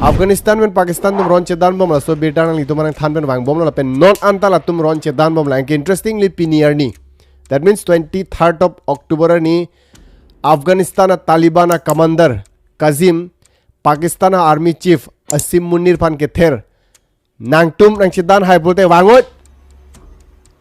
Afghanistan men Pakistan tum ron chedan bom la so birtan li tum than pen wang bom la pen non antala tum ron chedan bom la interestingly pinier ni that means 23rd of October ni Afghanistan Taliban commander Kazim Pakistan army chief Asim Munir fan ke ther nang tum nang chedan hai bolte wangot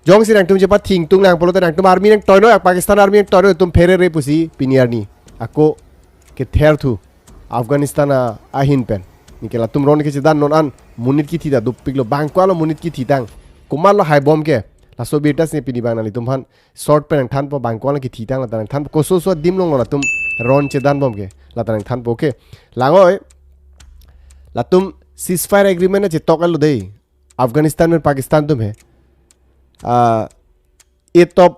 jong si nang tum jepat thing tung nang polote nang tum army nang toino Pakistan army nang toino tum fere re pusi pinier ni ako ke ther thu Afghanistan ahin pen nikela tum ron ke chedan non an munit ki thida dupiklo bangkwalo munit ki thidang kumarlo hai bom ke la so betas ne pini bang nali tum han short pen than po bangkwalo ki thidang la than ko so dim long la tum ron chedan bom ke la than po ke langoi la tum ceasefire agreement na chitok lo dei Afghanistan में पाकिस्तान तुम है 8 of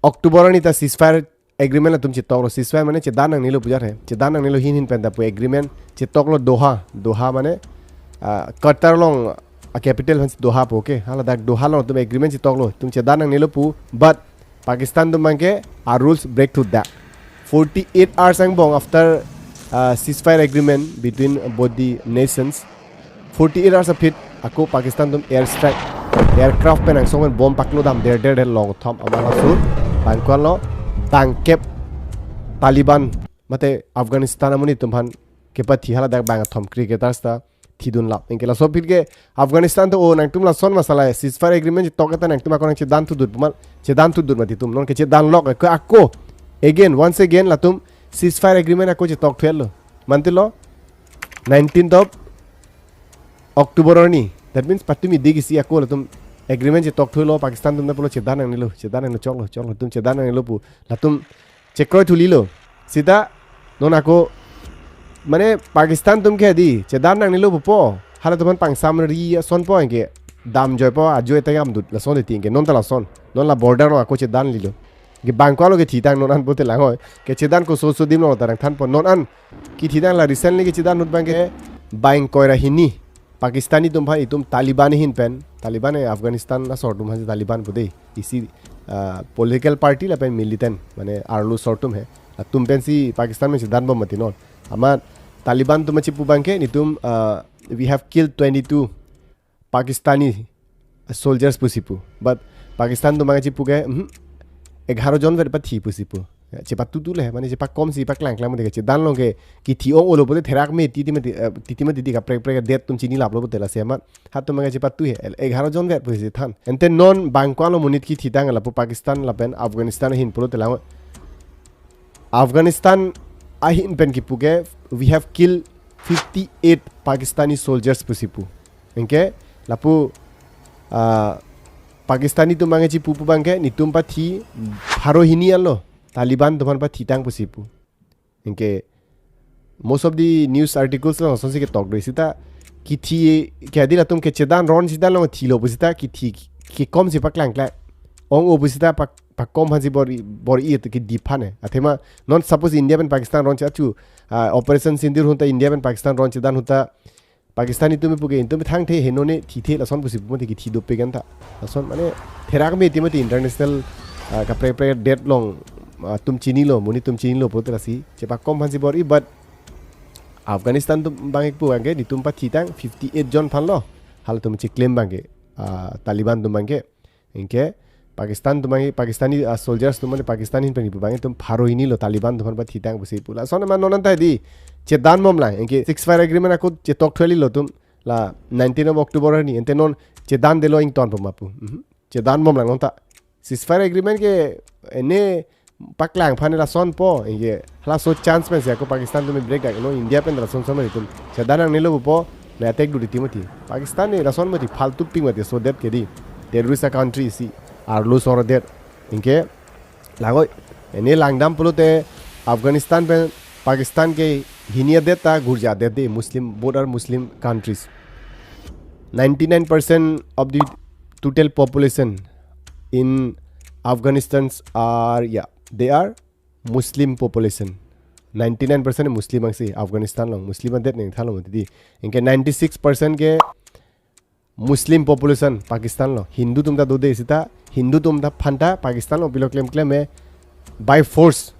October ni ta ceasefire agreement la tum chitok lo ceasefire mane chedan nang nilo pujar hai chedan nang nilo hin penda pu agreement chitok lo Doha mane Qatar long a capital hans Doha po ke hala dak Doha lo tum agreement chitok lo tum chedan nang nilo pu but Pakistan tum mangke our rules break to that 48 hours ang bong after ceasefire agreement between both the nations 48 hours of it ako Pakistan tum airstrike aircraft pen ang songen bomb paklo dam der long thom amala sur bangkwan lo bangkep Taliban mate Afghanistan amuni tumhan kepa thi hala dak bang thom cricketers ta thidun la inkela so phit ke Afghanistan to o nang tumla son masala ceasefire agreement to kata nang tuma konang chedan tu dur mati tum non ke chedan lok ko ako again once again la tum ceasefire agreement ako che tok thelo mantilo 19th of October ni that means patumi digi si ako la tum agreement che tok thelo Pakistan tum na polo chedan nang nilo choklo tum chedan nang nilo pu la tum chekro thulilo sida non ako mane Pakistan tum ke di chedan nang nilo po hala tum pang samri son po enke dam joy po ajoy tagam dut la son de tinge non ta la son non la border no ako chedan lilo ge bangkwalo ke thitang non an bote langoy ke chedan ko so dim no tarang than po non an ki thitang la recently ke chedan nut bangke bang koira hini Pakistani tum bhai tum Taliban hin pen Taliban e Afghanistan na sort tum ha Taliban pude isi political party la pen militant mane arlu sort tum hai tum pen si Pakistan mein chedan bom mati non amar Taliban tum chipu bangke ni tum we have killed 22 Pakistani soldiers pusipu but Pakistan tum mangi chipu ke 11 jon ver pathi pusipu cepat tu le mane cepat kom si pak lang mode ke dan long ke ki thi ong olo bote therak me titi me titi ka prek det tum chini lap lo bote la se ma hat tum mangi cepat tu he 11 jon ver pusi than ente non bangkwalo munit ki thidang la pu Pakistan la pen Afghanistan hin pro te la Afghanistan ahin pen ki puke we have killed 58 Pakistani soldiers pusipu enke lapu Pakistani tu mangi chipu bangke ni tum pa thi haro hini allo Taliban tuman pa thitang pusipu enke most of the news articles lo sonsi ke talk do sita ki thi ke adila tum ke chedan ron sidan lo thilo pusita ki thi ki kom si paklang kla ong o pusita pa kom hansi bor it ki diphane athema non suppose India and Pakistan ron chachu operation sindir hunta India and Pakistan ron chedan hunta Pakistani tumi puge intumi thang the henone thi la son pusipu mati ki thi do pegan ta son mane therak me timati international ka pre dead long tum chini lo muni tum chini lo potra si chepa kom hansi bori but Afghanistan tum bangek pu ange ni tum pa thitang 58 jon phan lo hal tum chi claim bange Taliban tum bange inke Pakistan tum bange Pakistani soldiers tum mane Pakistani hin pani pu bange tum pharo hini lo Taliban tum pa thitang busi pula son man non ta di chedan mom la inke 6-5 agreement ako che tok theli lo tum la 19 of October ni ente non chedan de lo ing ton pamapu chedan mom la non ta 6-5 agreement ke ene paklang phane la son po ye hala so chance men se ko Pakistan tu me break dak no India pen la son samari tum chedan nang nilo po na attack du timoti Pakistan ni la son mati faltu ping mati so that ke di there is a country si are lose or that inke lago ene langdam pulute Afghanistan pen Pakistan ke hinia deta gurja de Muslim border Muslim countries 99% of the total population in Afghanistan are they are Muslim population 99% Muslim ang si Afghanistan long Muslim ang det ning thalo mati inke 96% ke Muslim population Pakistan lo Hindu tumda do de sita Hindu tumda phanta Pakistan lo bilo claim hai by force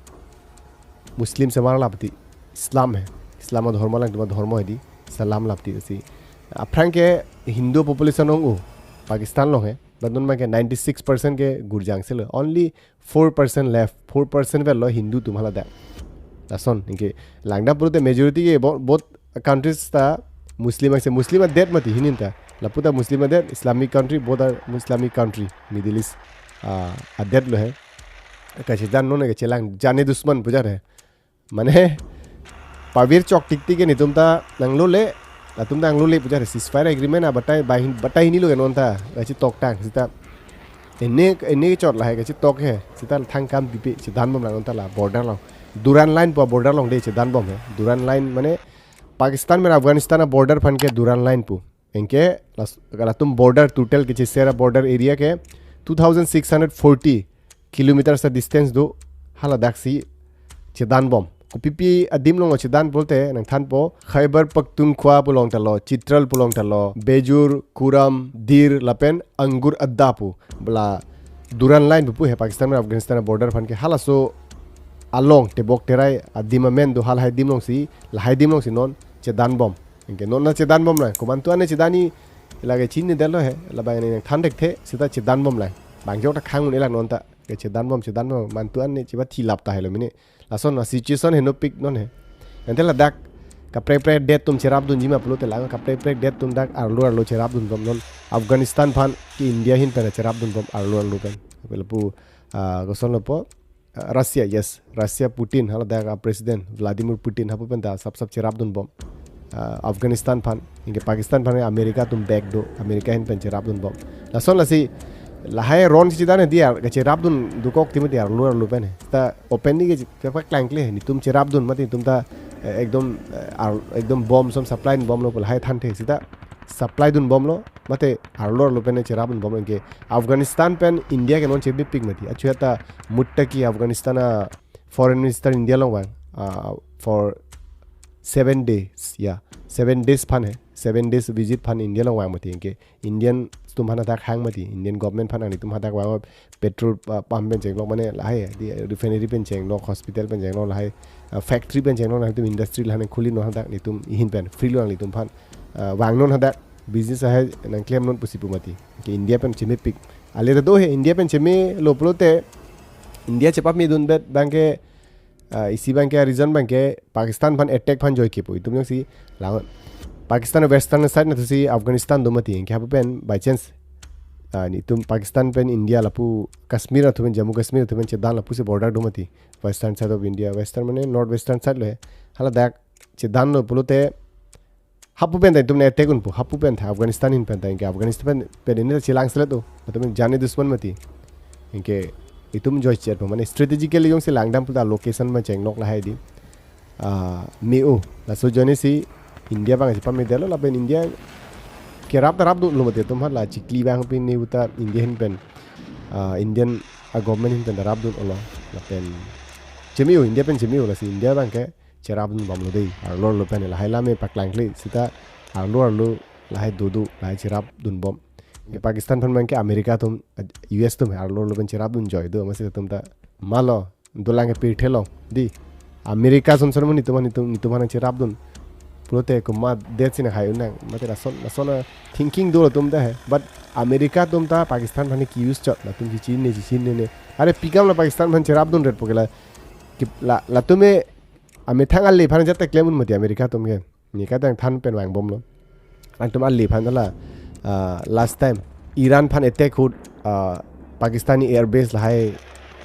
Muslim se mara lapti Islam hai Islam धर्म lang tuma धर्म है दी salam lapti si aprang ke hindu population ong pakistan long hai badun ma ke 96% ke gurjang se lo only 4% left 4% ve lo hindu tumhala da lason inke langda purute majority ke both countries ta muslim ase muslim dead mati hinin ta laputa muslim dead islamic country both are islamic country middle east dead lo hai kache jan no ne ke chelang jane दुश्मन pujar hai mane pavir chok tikti ke ni tumta nanglo le tumta anglo le pujar ceasefire agreement a batai ni lo ke non ta kache tok tang sita enne chot la hai kache tok he sita thang kam pipi sidan bom la non ta la border long duran line po border long de sidan bom he duran line mane Pakistan में Afghanistan border fun के दुरान line पु इनके तुम border total के सेरा border area के 2640 kilometre से distance दो हाला दाक्सी चिदान बम कुपीपी अदिम लोंग चिदान बोलते हैं नंथान पो खैबर पख्तूनख्वा पुलोंग तलो चित्रल पुलोंग तलो बेजूर कुरम दीर लपेन अंगूर अद्दा पु बला दुरान लाइन पु है पाकिस्तान में अफगानिस्तान बॉर्डर फन के हाला सो along te bok terai adima men do hal hai dim long si la hai dim long si non chedan bom inke non na chedan bom la kuman tu ane chedani lage chin ni delo he la ba ni than dek the sita chedan bom la bang jok ta khang ni la non ta ke chedan bom man tu ane chiba thi lap ta helo mini la son na situation he no pic non he ante la dak ka pre det tum cherab dun jima plo te la ka pre det tum dak arlo cherab dun bom non afghanistan phan ki india hin pe cherab dun bom arlo pen pelapu go son lo po Russia yes Russia Putin हाला दा president Vladimir Putin हापु पेंदा सब चिराब दुन बम अफगानिस्तान फान इनके पाकिस्तान फान America तुम back दो America हिन पें चिराब दुन बम लसन लसी लहाय रॉन चिदा ने दिया के चिराब दुन दुकोक तिम दिया लो पेन ता ओपनली के पेपर क्लैंकले नि तुम चिराब दुन मति तुम ता एकदम बम सम सप्लाई बम लो लहाय थान थे सीधा सप्लाई दुन बम लो मते लो पेन चिराब दुन बम के अफगानिस्तान पेन इंडिया के नॉन चेबी पिक मति अच्छा ता मुट्टा की Afghanistan foreign minister India low for 7 days या 7 days फन है 7 days विजिट फन इंडिया लो मति के इंडियन तुम हना तक हैंग मति इंडियन गवर्नमेंट फन तुम हता वांग पेट्रोल पंप पेन चेंग माने लाहे रिफाइनरी पेन चेंग हॉस्पिटल पेन चेंग लाहे फैक्ट्री पेन चेंग तुम इंडस्ट्री लाने खुली नो हता तुम हिन पेन फ्री लो तुम फन वांग नो हता बिजनेस है नंग क्लेम नोन पुसिपु मति के इंडिया पेन चिमे पिक आले दो है इंडिया पेन चिमे लोपलोते इंडिया चेपा में दुन बेट बैंके इसी बैंके रीजन बैंके पाकिस्तान फन अटैक फन जोई के पोई तुम सी लाव पाकिस्तान वेस्टर्न साइड न तुसी अफगानिस्तान दो मति के पेन बाय चांस नि तुम पाकिस्तान पेन इंडिया लपु कश्मीर तुम जम्मू कश्मीर तुम चेदान लपु से बॉर्डर दो मति western side of India western माने नॉर्थ वेस्टर्न साइड ले हाला दैक चेदान लो पुलोते हापु पेन तुमने अटैक उनपु हापु पेन था अफगानिस्तान इन पेन था इनके अफगानिस्तान पेन ने चिलांग सले तो तुम जाने दुश्मन मति इनके इतुम जॉय चेट माने स्ट्रेटेजिकली यों से लांगदाम पुदा लोकेशन में चेंग नोक लाहाय दी मेओ लासो जने सी इंडिया बांग चिपा में देलो लाबेन इंडिया केराब तराब दो लोमते तुम हला चिकली बांग पिन ने उता इंडियन पेन इंडियन गवर्नमेंट इन पेन राब दो ओलो लापेन जेमिओ इंडिया पेन जेमिओ लासी इंडिया बांग के चेराब दो बमलो दे आरलो लो पेन लाहायला में पकलांगले सीता आरलो लाहाय दोदो लाहाय चेराब दुन बम पाकिस्तान फन के अमेरिका तुम यूएस तुम आरलो लो पेन चेराब दुन जॉय दो मसे तुम ता मालो दोलांगे पीठेलो दी अमेरिका संसरमनि तुम चेराब दुन पुरोते कुमा देश ने खायो ना मते रसन थिंकिंग दो तुम दा है बट अमेरिका तुम ता पाकिस्तान फन की यूज चट ना तुम चीन ने अरे पिकम ला पाकिस्तान फन चेराब दुन रेट पकेला कि ला तुम्हें अमे थांगा ले फान जत क्लेम मते अमेरिका तुम के निका तंग थान पेन वांग बम लो अन तुम ले फान ला लास्ट टाइम ईरान फन अटैक हो पाकिस्तानी एयरबेस लाए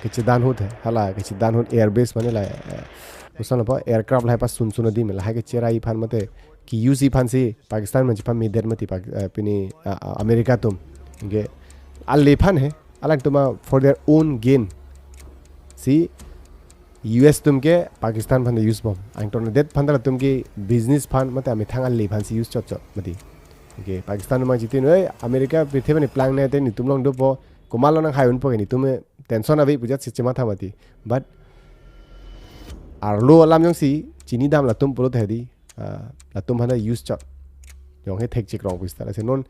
किचदान होत है हला किचदान होत एयरबेस माने ला उसन प एयरक्राफ्ट लाए पास सुन दी में लाए के चेराई फन मते कि यूसी फन से पाकिस्तान में जिपा में देर मती पिनी अमेरिका तुम के अल फन है अलग तुम for their own gain see US तुम के पाकिस्तान फन यूज बम अंटोन देत फन तुम के बिजनेस फन मते अमे थांगा ले फन से यूज चट मती के पाकिस्तान में जितिन ओए अमेरिका पृथ्वी ने प्लान ने ते नि तुम लोग दो पो कुमालो न खायन पो नि तुम टेंशन अभी बुझत सिस्टम था मती बट आरलो अलाम जों सी चीनी दाम ला तुम पुरो थेदी ला तुम हना यूज चट जों हे थेक चिक रंग पुस्ता से नोन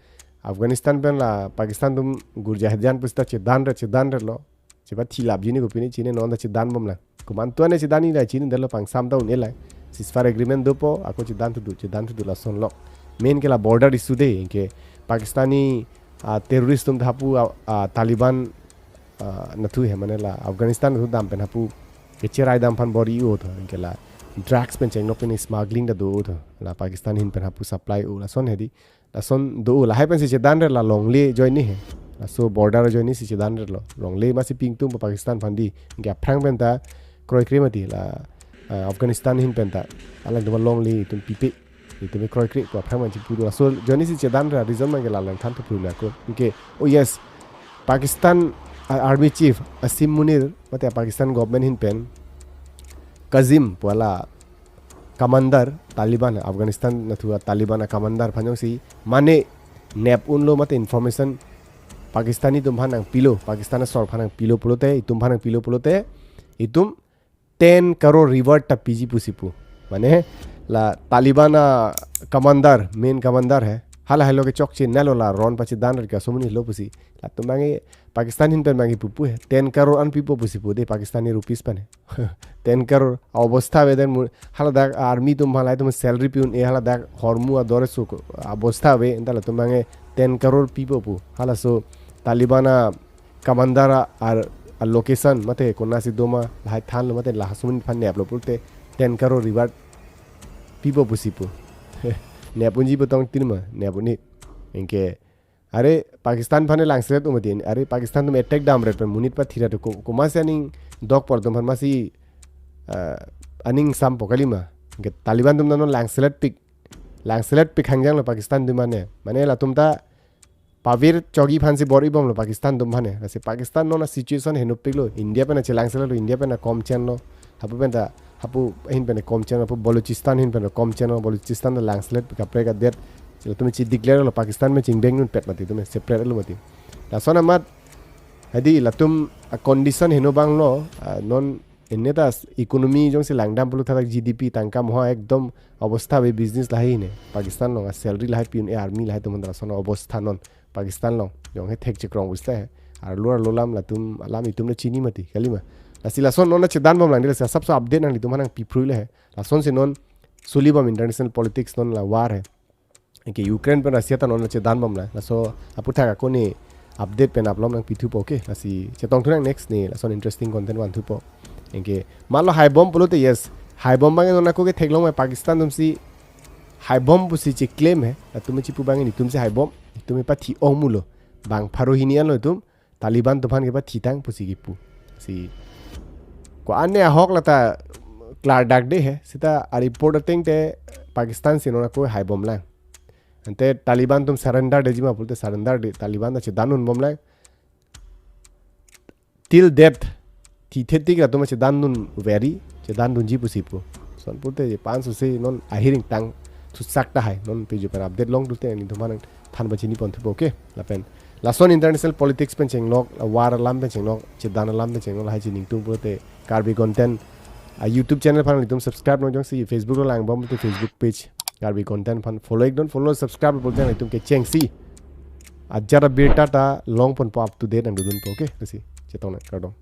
अफगानिस्तान पेन ला पाकिस्तान तुम गुरजाहजान पुस्ता चेदान रे लो चेबा थी लाब जिनी को पिनी चीने नोन दा चेदान बम ला कुमान तो ने चेदानी ला चीनी दलो पांग साम दा उने ला ceasefire agreement do po ako chidan tu la son lok main ke la border issue de ke pakistani terrorist tum hapu Taliban nathu he mane la Afghanistan tu dam pen hapu ke cherai dam phan bori o tho ke la drugs pen cheng no pen smuggling da do tho la Pakistan hin pen hapu supply o la son hedi la son do la hai pen se chidan re la longli join ni he la so border join ni se chidan re lo longli ma si ping tum Pakistan phan di ke phrang pen ta kroi kremati la Afghanistan hin pen ta ala do longli tum pipe itu me kroi kre ko phrang man chi pu do so join ni se chidan re reason ma ke la lang than to pu na ko ke oh yes Pakistan Army Chief Asim Munir mate Pakistan government hin pen Kazim wala commander Taliban Afghanistan nathua Taliban commander phanyong si mane nap unlo mate information Pakistani tum phanang pilo Pakistan sor phanang pilo pulote itum phanang pilo pulote itum 10 crore reward ta PG pusipu mane la Taliban commander main commander hai hala hello ke chok chin nalo la ron pachi dan ka somuni lo pusi la tumangi Pakistan hin pen mangi pupu hai 10 crore an pipo pusipu de Pakistani rupees pane 10 crore অবস্থা বেদেন hala dak army tum halai tum salary piun e hala dak hormu adore su অবস্থা be endala tumangi 10 crore pipo pu hala so Taliban commander ar location mate konna si doma lai than lo mate la sumun phan ne uplo pulte 10 crore reward pipo pusipu ne punji botong tinma ne buni enke are Pakistan phane langsret umati are Pakistan tum attack dam re per munit pa thira to kumasaning dog por dum phan masi aning sam pokalima ke Taliban tum non langslet pik hangjang lo Pakistan tum mane la tum ta pavir chogi phan si bori bom lo Pakistan tum phane ase Pakistan no na situation henu pik lo India pe na langslet lo India pe na kom chen lo hapu pen ta hapu hin pen kom chen hapu Balochistan hin pen kom chen lo Balochistan na langslet pik apre ka det chilo tum chi declare lo Pakistan me chingbeng nun pet mati tum separate lo mati la sona mat hadi la tum condition henu bang lo non eneta economy jong se langdam pulu thak GDP tangkam ho ekdom obostha be business lahi ne Pakistan lo salary lahi pin army lahi tum mandra sona obostha non Pakistan lo jong he thek chikrong usta hai ar lura lolam la tum alam itum ne chini mati kalima la sila son non che dan bom lang dile sab so update nang tum hanang pipruile hai la son se non suli bom international politics non la war hai ke Ukraine pe Russia ta non che dan bom la so aputha ka ko ni update pen upload nang pithu po ke la si chetong thunang next ni la son interesting content wan thu po enke malo high bomb polote yes high bomb bang non ko ke theklong mai Pakistan tum si high bomb pusi che claim hai la tum chi pu bang ni tum se high bomb tum pa thi omulo bang pharohinian lo tum Taliban tu phan ke pa thi tang pusi ki pu si ko ane hok la ta klar dak de hai sita a report ateng te Pakistan se non ko high bomb la ante Taliban tum surrender de jima bolte surrender de Taliban da che danun bom la till death thi thetik la tum che danun very che danun ji pusipu son bolte 500 se non ahiring tang tu sakta hai non pe jo per update long dute ni tum man than ba chini pon thu okay la pen la son international politics pen cheng lok war lam pen cheng lok che dan lam pen cheng lok hai chining tum bolte karbi content YouTube channel phan ni tum subscribe no jong si Facebook lo lang bom to Facebook page karbi content phan follow ek don follow subscribe bolte ni tum ke cheng si ajara beta ta long pon pop up to date and dun po okay si chetong na kardong